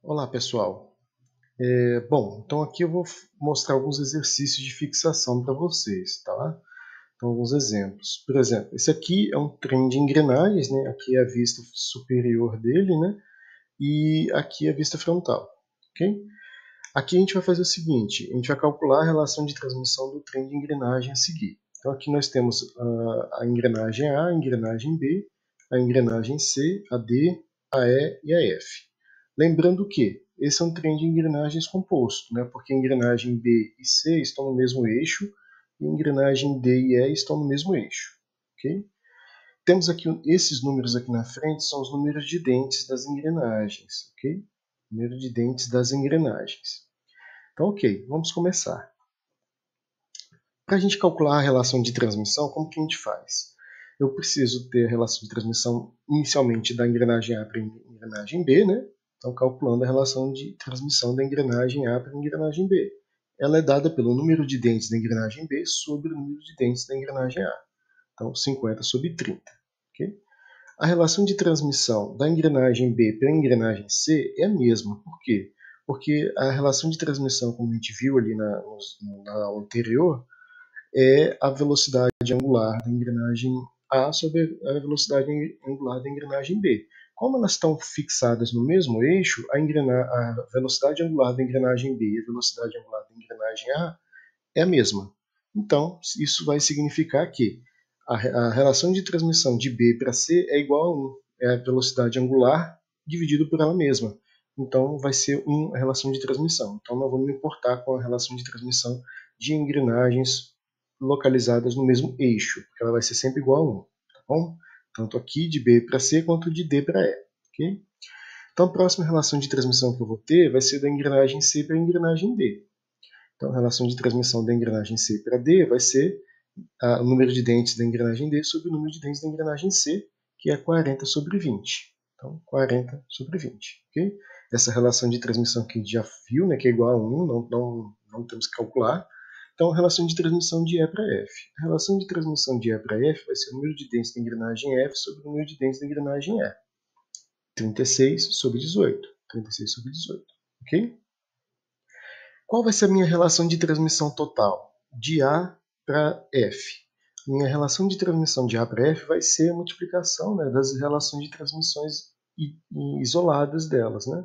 Olá, pessoal. Bom, então aqui eu vou mostrar alguns exercícios de fixação para vocês, tá? Então, alguns exemplos. Por exemplo, esse aqui é um trem de engrenagens, né? Aqui é a vista superior dele, né? E aqui é a vista frontal, ok? Aqui a gente vai fazer o seguinte, a gente vai calcular a relação de transmissão do trem de engrenagem a seguir. Então aqui nós temos a engrenagem A, a engrenagem B, a engrenagem C, a D, a E e a F. Lembrando que esse é um trem de engrenagens composto, né? Porque a engrenagem B e C estão no mesmo eixo e a engrenagem D e E estão no mesmo eixo. Okay? Temos aqui esses números aqui na frente, são os números de dentes das engrenagens. Okay? Número de dentes das engrenagens. Então, ok, vamos começar. Para a gente calcular a relação de transmissão, como que a gente faz? Eu preciso ter a relação de transmissão inicialmente da engrenagem A para a engrenagem B, né? Então, calculando a relação de transmissão da engrenagem A para a engrenagem B. Ela é dada pelo número de dentes da engrenagem B sobre o número de dentes da engrenagem A. Então, 50 sobre 30. Okay? A relação de transmissão da engrenagem B para a engrenagem C é a mesma. Por quê? Porque a relação de transmissão, como a gente viu ali na aula anterior, é a velocidade angular da engrenagem A sobre a velocidade angular da engrenagem B. Como elas estão fixadas no mesmo eixo, a velocidade angular da engrenagem B e a velocidade angular da engrenagem A é a mesma. Então, isso vai significar que a relação de transmissão de B para C é igual a 1. É a velocidade angular dividido por ela mesma. Então, vai ser 1 a relação de transmissão. Então, não vamos importar com a relação de transmissão de engrenagens localizadas no mesmo eixo, porque ela vai ser sempre igual a 1. Tá bom? Tanto aqui de B para C quanto de D para E. Okay? Então, a próxima relação de transmissão que eu vou ter vai ser da engrenagem C para a engrenagem D. Então, a relação de transmissão da engrenagem C para D vai ser o número de dentes da engrenagem D sobre o número de dentes da engrenagem C, que é 40 sobre 20. Então, 40 sobre 20. Okay? Essa relação de transmissão que a gente já viu, né, que é igual a 1, não temos que calcular. Então, a relação de transmissão de E para F. A relação de transmissão de E para F vai ser o número de dentes da engrenagem F sobre o número de dentes da engrenagem E. 36 sobre 18. 36 sobre 18. Ok? Qual vai ser a minha relação de transmissão total? De A para F. Minha relação de transmissão de A para F vai ser a multiplicação, né, das relações de transmissões isoladas delas. Né?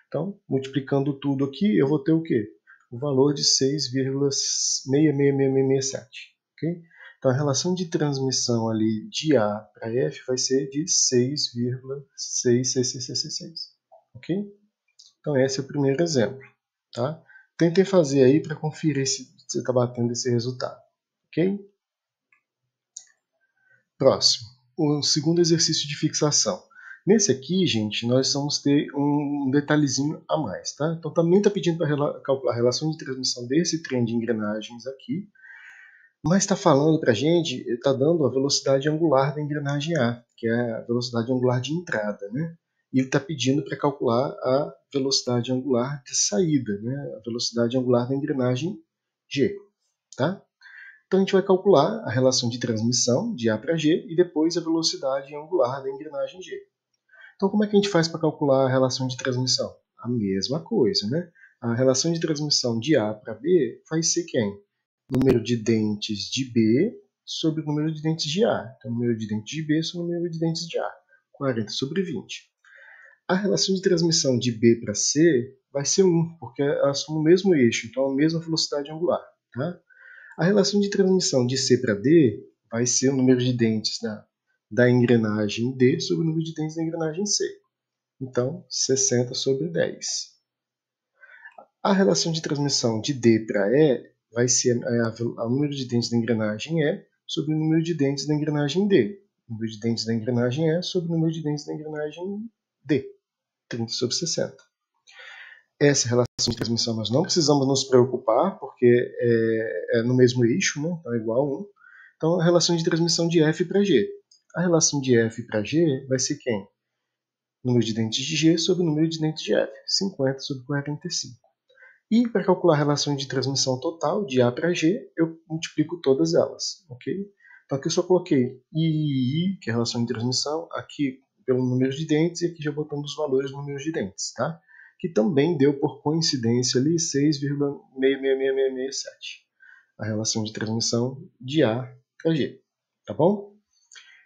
Então, multiplicando tudo aqui, eu vou ter o quê? O valor de 6,66667. Okay? Então, a relação de transmissão ali de A para F vai ser de 6,66666. Ok? Então, esse é o primeiro exemplo. Tá? Tentem fazer aí para conferir se você está batendo esse resultado. Ok? Próximo. O segundo exercício de fixação. Nesse aqui, gente, nós vamos ter um detalhezinho a mais. Tá? Então, também está pedindo para calcular a relação de transmissão desse trem de engrenagens aqui, mas está falando para a gente, está dando a velocidade angular da engrenagem A, que é a velocidade angular de entrada. Né? E ele está pedindo para calcular a velocidade angular de saída, né? A velocidade angular da engrenagem G. Tá? Então a gente vai calcular a relação de transmissão de A para G e depois a velocidade angular da engrenagem G. Então como é que a gente faz para calcular a relação de transmissão? A mesma coisa, né? A relação de transmissão de A para B vai ser quem? Número de dentes de B sobre o número de dentes de A. Então, número de dentes de B sobre o número de dentes de A. 40 sobre 20. A relação de transmissão de B para C vai ser 1, porque elas estão no mesmo eixo, então a mesma velocidade angular. Tá? A relação de transmissão de C para D vai ser o número de dentes da engrenagem D sobre o número de dentes da engrenagem C. Então, 60 sobre 10. A relação de transmissão de D para E vai ser o número de dentes da engrenagem E sobre o número de dentes da engrenagem D. O número de dentes da engrenagem E sobre o número de dentes da engrenagem D. 30 sobre 60. Essa relação de transmissão nós não precisamos nos preocupar, porque é no mesmo eixo, né? Então é igual a 1. Então a relação de transmissão de F para G. A relação de F para G vai ser quem? Número de dentes de G sobre o número de dentes de F. 50 sobre 45. E para calcular a relação de transmissão total de A para G, eu multiplico todas elas. Ok? Então aqui eu só coloquei I, que é a relação de transmissão, aqui pelo número de dentes, e aqui já botamos os valores do número de dentes. Tá? que também deu por coincidência ali 6,66667, a relação de transmissão de A para G, tá bom?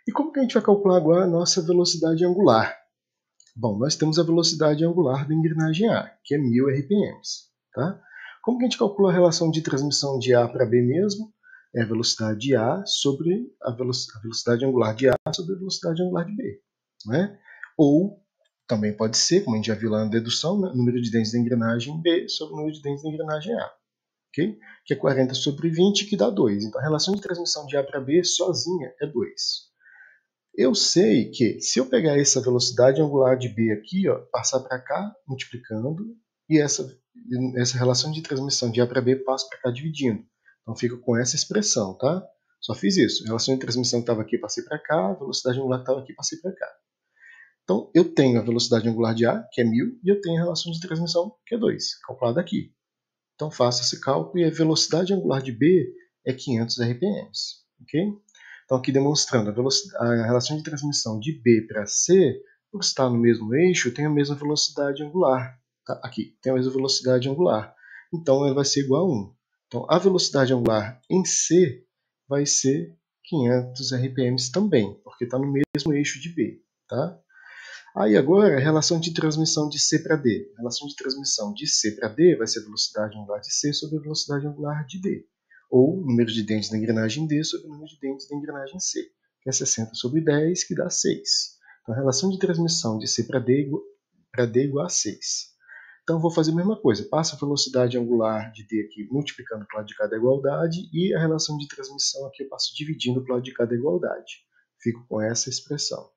E como que a gente vai calcular agora a nossa velocidade angular? Bom, nós temos a velocidade angular da engrenagem A, que é 1000 RPM, tá? Como que a gente calcula a relação de transmissão de A para B mesmo? É a velocidade de A sobre a velocidade angular de A sobre a velocidade angular de B, né? Ou também pode ser, como a gente já viu lá na dedução, né? Número de dentes da engrenagem B sobre o número de dentes da engrenagem A, ok? Que é 40 sobre 20, que dá 2. Então a relação de transmissão de A para B sozinha é 2. Eu sei que se eu pegar essa velocidade angular de B aqui, ó, passar para cá multiplicando, e essa relação de transmissão de A para B passa para cá dividindo. Então fica com essa expressão, tá? Só fiz isso. A relação de transmissão que estava aqui, passei para cá, a velocidade angular que estava aqui, passei para cá. Então eu tenho a velocidade angular de A, que é 1000, e eu tenho a relação de transmissão, que é 2, calculada aqui. Então faço esse cálculo e a velocidade angular de B é 500 RPM, ok? Então, aqui demonstrando a relação de transmissão de B para C, por estar no mesmo eixo, tem a mesma velocidade angular. Tá? Aqui, tem a mesma velocidade angular. Então, ela vai ser igual a 1. Então, a velocidade angular em C vai ser 500 RPM também, porque está no mesmo eixo de B. Tá? Aí, agora, a relação de transmissão de C para D. A relação de transmissão de C para D vai ser a velocidade angular de C sobre a velocidade angular de D, ou o número de dentes da engrenagem D sobre o número de dentes da engrenagem C, que é 60 sobre 10, que dá 6. Então, a relação de transmissão de C para D é igual a 6. Então, vou fazer a mesma coisa. Passo a velocidade angular de D aqui multiplicando pelo lado de cada igualdade, e a relação de transmissão aqui eu passo dividindo pelo lado de cada igualdade. Fico com essa expressão.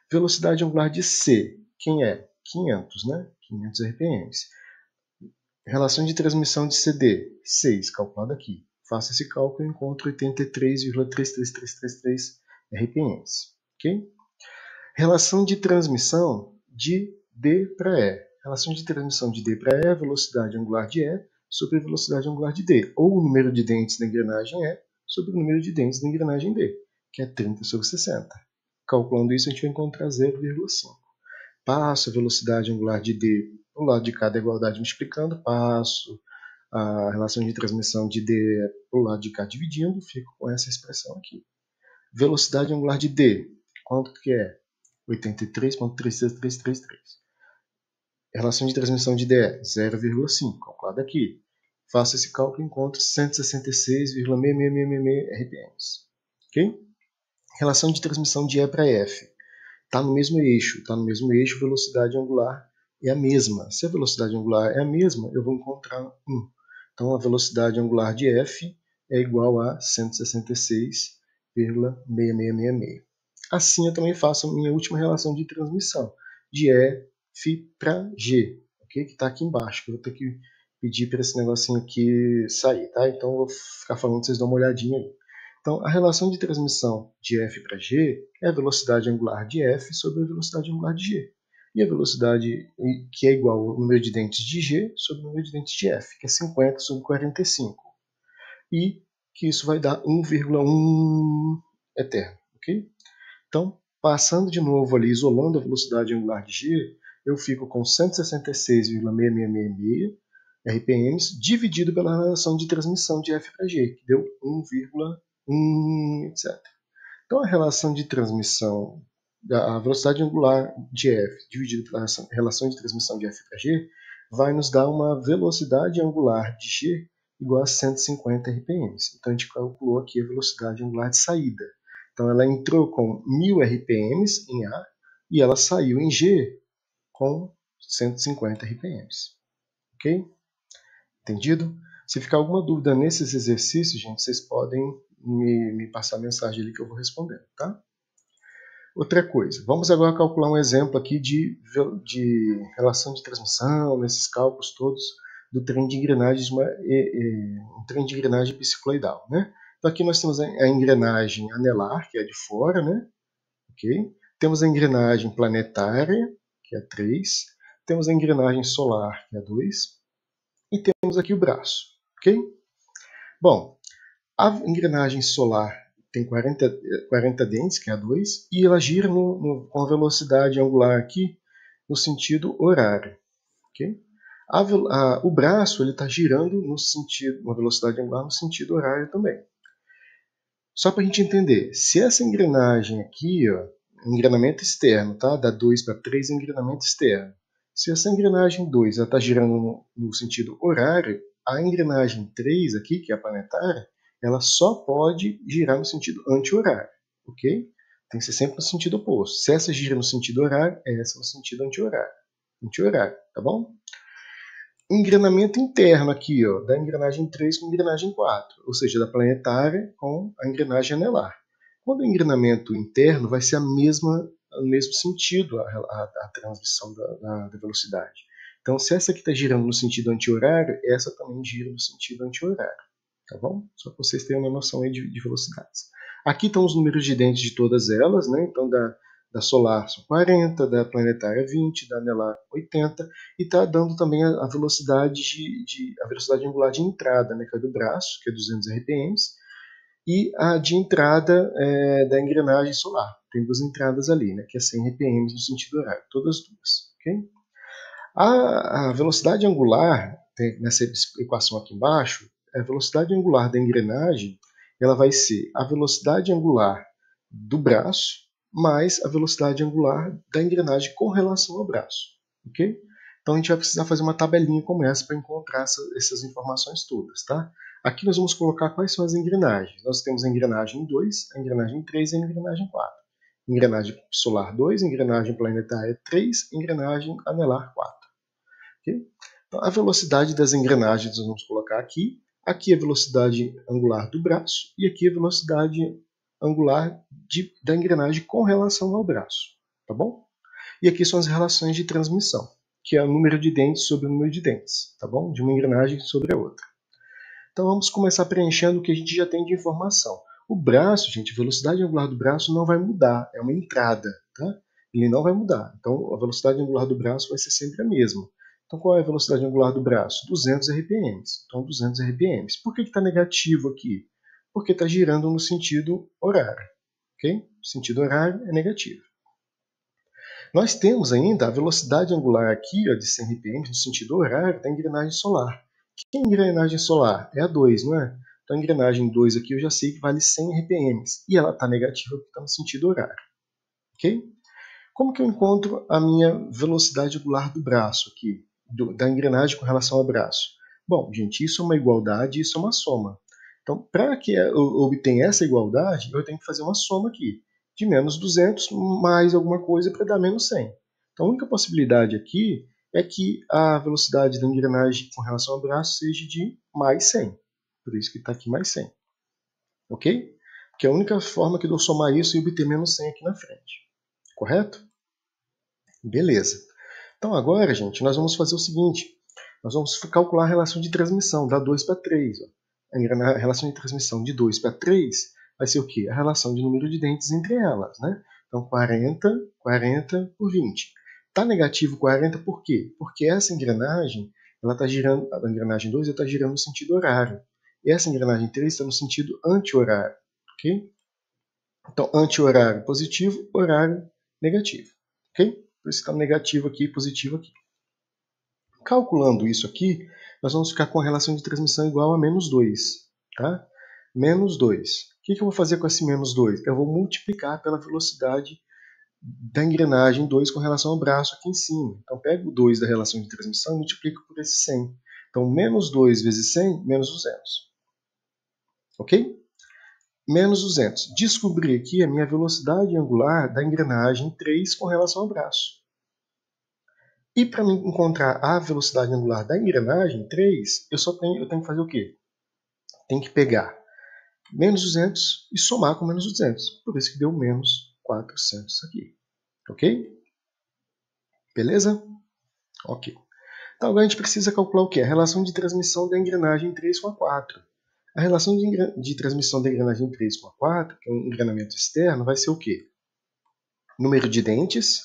Velocidade angular de C, quem é? 500, né? 500 RPM. Relação de transmissão de CD, 6, calculado aqui. Faço esse cálculo e encontro 83,33333 RPM. Okay? Relação de transmissão de D para E. Relação de transmissão de D para E é a velocidade angular de E sobre a velocidade angular de D, ou o número de dentes da engrenagem E sobre o número de dentes da engrenagem D, que é 30 sobre 60. Calculando isso, a gente vai encontrar 0,5. Passo a velocidade angular de D do lado de cada igualdade multiplicando, passo a relação de transmissão de D para o lado de cá dividindo, fico com essa expressão aqui. Velocidade angular de D, quanto que é? 83,33333. Relação de transmissão de D é 0,5, calculado aqui. Faço esse cálculo e encontro 166,666 RPM. Ok? Relação de transmissão de E para F. Está no mesmo eixo, velocidade angular é a mesma. Se a velocidade angular é a mesma, eu vou encontrar 1. Então, a velocidade angular de F é igual a 166,6666. Assim, eu também faço a minha última relação de transmissão, de F para G, okay? Que está aqui embaixo, que eu vou ter que pedir para esse negocinho aqui sair, tá? Então, eu vou ficar falando, vocês dão uma olhadinha aí. Então, a relação de transmissão de F para G é a velocidade angular de F sobre a velocidade angular de G. E a velocidade que é igual ao número de dentes de G sobre o número de dentes de F, que é 50 sobre 45. E que isso vai dar 1,1 eterno. Okay? Então, passando de novo ali, isolando a velocidade angular de G, eu fico com 166,6666 RPM dividido pela relação de transmissão de F para G, que deu 1,1, etc. Então, a relação de transmissão, a velocidade angular de F dividido pela relação de transmissão de F para G, vai nos dar uma velocidade angular de G igual a 150 RPM. Então, a gente calculou aqui a velocidade angular de saída. Então, ela entrou com 1000 RPM em A e ela saiu em G com 150 RPM. Ok? Entendido? Se ficar alguma dúvida nesses exercícios, gente, vocês podem me passar a mensagem ali que eu vou respondendo, tá? Outra coisa, vamos agora calcular um exemplo aqui de relação de transmissão, nesses cálculos todos do trem de engrenagem, um trem de engrenagem bicicloidal, né? Então aqui nós temos a engrenagem anelar, que é a de fora, né? Okay? Temos a engrenagem planetária, que é 3. Temos a engrenagem solar, que é 2. E temos aqui o braço, ok? Bom, a engrenagem solar tem 40 dentes, que é a 2, e ela gira com a velocidade angular aqui no sentido horário, ok? O braço está girando no sentido, uma velocidade angular no sentido horário também. Só para a gente entender, se essa engrenagem aqui, ó, engrenamento externo, tá? Da 2 para 3 engrenamento externo. Se essa engrenagem 2 está girando no sentido horário, a engrenagem 3 aqui, que é a planetária, ela só pode girar no sentido anti-horário, ok? Tem que ser sempre no sentido oposto. Se essa gira no sentido horário, essa no sentido anti-horário. Anti-horário, tá bom? Engrenamento interno aqui, ó, da engrenagem 3 com a engrenagem 4, ou seja, da planetária com a engrenagem anelar. Quando o engrenamento interno vai ser o mesmo sentido a transmissão da velocidade. Então, se essa aqui está girando no sentido anti-horário, essa também gira no sentido anti-horário. Tá bom? Só para vocês terem uma noção aí de velocidades. Aqui estão os números de dentes de todas elas, né? Então, da solar são 40, da planetária 20, da anelar 80, e está dando também a velocidade a velocidade angular de entrada, né, que é do braço, que é 200 RPM, e a de entrada da engrenagem solar. Tem duas entradas ali, né, que é 100 RPM no sentido horário, todas duas. Okay? A velocidade angular, nessa equação aqui embaixo, a velocidade angular da engrenagem, ela vai ser a velocidade angular do braço mais a velocidade angular da engrenagem com relação ao braço. Ok? Então a gente vai precisar fazer uma tabelinha como essa para encontrar essas informações todas. Tá? Aqui nós vamos colocar quais são as engrenagens. Nós temos a engrenagem 2, a engrenagem 3 e a engrenagem 4. Engrenagem solar 2, engrenagem planetária 3, engrenagem anelar 4. Okay? Então, a velocidade das engrenagens nós vamos colocar aqui. Aqui a velocidade angular do braço e aqui a velocidade angular da engrenagem com relação ao braço. Tá bom? E aqui são as relações de transmissão, que é o número de dentes sobre o número de dentes, tá bom? De uma engrenagem sobre a outra. Então vamos começar preenchendo o que a gente já tem de informação. O braço, gente, a velocidade angular do braço não vai mudar, é uma entrada, tá? Ele não vai mudar. Então a velocidade angular do braço vai ser sempre a mesma. Então qual é a velocidade angular do braço? 200 RPM. Então 200 RPM. Por que está negativo aqui? Porque está girando no sentido horário. Okay? O sentido horário é negativo. Nós temos ainda a velocidade angular aqui, ó, de 100 RPM no sentido horário da engrenagem solar. Que engrenagem solar? É a 2, não é? Então a engrenagem 2 aqui eu já sei que vale 100 RPM. E ela está negativa porque está no sentido horário. Ok? Como que eu encontro a minha velocidade angular do braço aqui? Da engrenagem com relação ao braço? Bom, gente, isso é uma igualdade, isso é uma soma. Então, para que eu obtenha essa igualdade, eu tenho que fazer uma soma aqui. De menos 200 mais alguma coisa para dar menos 100. Então, a única possibilidade aqui é que a velocidade da engrenagem com relação ao braço seja de mais 100. Por isso que está aqui mais 100. Ok? Porque é a única forma que eu somar isso e obter menos 100 aqui na frente. Correto? Beleza. Então agora, gente, nós vamos fazer o seguinte. Nós vamos calcular a relação de transmissão da 2 para 3. A relação de transmissão de 2 para 3 vai ser o quê? A relação de número de dentes entre elas. Né? Então 40, 40 por 20. Está negativo 40 por quê? Porque essa engrenagem, ela está girando, a engrenagem 2 está girando no sentido horário. E essa engrenagem 3 está no sentido anti-horário. Okay? Então, anti-horário positivo, horário negativo. Ok? Por isso está negativo aqui e positivo aqui. Calculando isso aqui, nós vamos ficar com a relação de transmissão igual a menos 2. Tá? Menos 2. O que eu vou fazer com esse menos 2? Eu vou multiplicar pela velocidade da engrenagem 2 com relação ao braço aqui em cima. Então, pego o 2 da relação de transmissão e multiplico por esse 100. Então, menos 2 vezes 100, menos 200. Ok? Menos 200. Descobri aqui a minha velocidade angular da engrenagem 3 com relação ao braço. E para encontrar a velocidade angular da engrenagem 3, eu tenho que fazer o quê? Tenho que pegar menos 200 e somar com menos 200. Por isso que deu menos 400 aqui. Ok? Beleza? Ok. Então agora a gente precisa calcular o quê? A relação de transmissão da engrenagem 3 com a 4. A relação de transmissão da engrenagem 3 com a 4, que é um engrenamento externo, vai ser o quê? Número de dentes,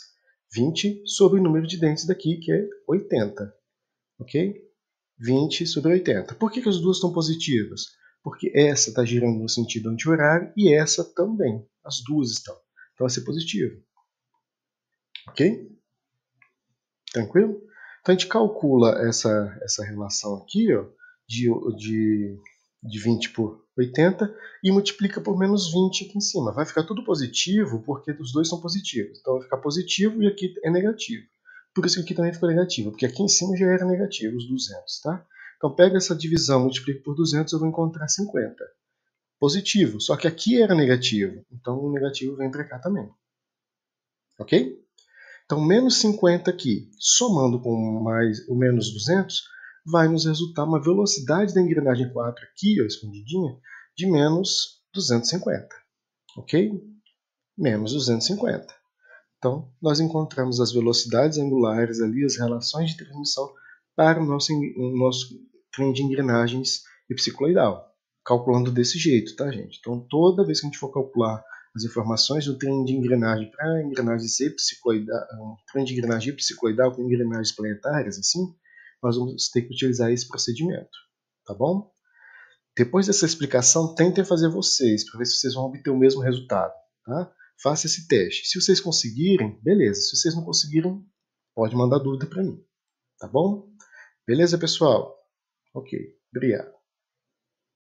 20, sobre o número de dentes daqui, que é 80. Ok? 20 sobre 80. Por que as duas estão positivas? Porque essa está girando no sentido anti-horário e essa também. As duas estão. Então vai ser positivo. Ok? Tranquilo? Então a gente calcula essa relação aqui, ó, de 20 por 80 e multiplica por menos 20 aqui em cima. Vai ficar tudo positivo porque os dois são positivos. Então vai ficar positivo e aqui é negativo. Por isso que aqui também ficou negativo, porque aqui em cima já era negativo, os 200, tá? Então pega essa divisão, multiplica por 200, eu vou encontrar 50. Positivo, só que aqui era negativo, então o negativo vem para cá também. Ok? Então, menos 50 aqui, somando com mais o menos 200, vai nos resultar uma velocidade da engrenagem 4 aqui, ó, escondidinha, de menos 250. Ok? Menos 250. Então, nós encontramos as velocidades angulares ali, as relações de transmissão para o nosso trem de engrenagens epsicloidal. Calculando desse jeito, tá, gente? Então, toda vez que a gente for calcular as informações do trem de engrenagem para engrenagens epsicloidal, trem de engrenagem epsicloidal com engrenagens planetárias, assim, nós vamos ter que utilizar esse procedimento, tá bom? Depois dessa explicação, tentem fazer vocês, para ver se vocês vão obter o mesmo resultado, tá? Faça esse teste. Se vocês conseguirem, beleza. Se vocês não conseguirem, pode mandar dúvida para mim, tá bom? Beleza, pessoal? Ok, obrigado.